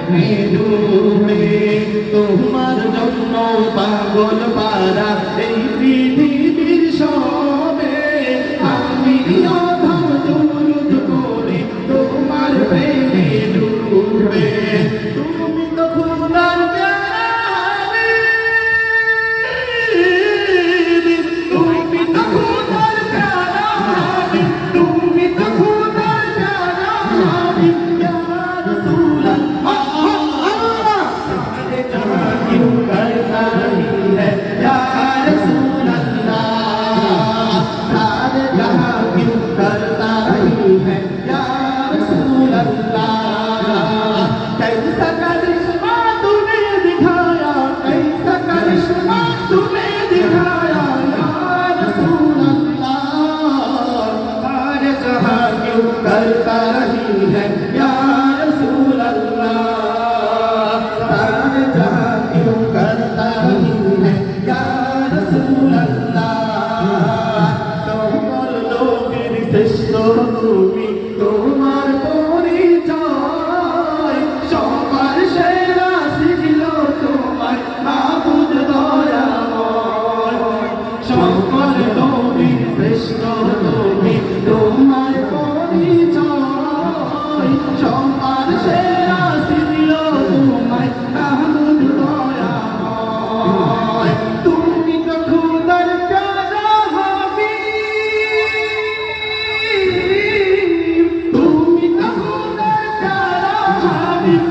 প্রেমে ডুবে তোমার জন্য পাগল পারা এই পৃথিবীর সবে আমি অধম দুরুদ পড়ি তোমার প্রেমে ডুবে তুমি তো খোদার প্যারা হাবিব তুমি তো খোদার প্যারা হাবিব তুমি তো খোদার প্যারা হাবিব ইয়া রাসূলুল্লাহ सारे जहां क्यों करता ही है या रसूलल्लाह सारे जहां क्यों करता ही है या रसूलल्लाह कैसा करिश्मा तूने दिखाया कैसा करिश्मा तूने दिखाया या रसूलल्लाह सारे जहां क्यों करता ही है या रसूलल्लाह सारे जहां क्यों करता ही है या रसूलल्लाह তোমার নবীর শ্রেষ্ঠ তুমি তোমার পরিচয় সবার সেরা ছিল তোমার মাবুদ দয়াময় সকল নবীর শ্রেষ্ঠ তুমি তোমার পরিচয় সবার সেরা ছিল তোমার মাবুদ দয়াময় তুমি তো খোদার প্যারা হাবিব তুমি তো খোদার প্যারা হাবিব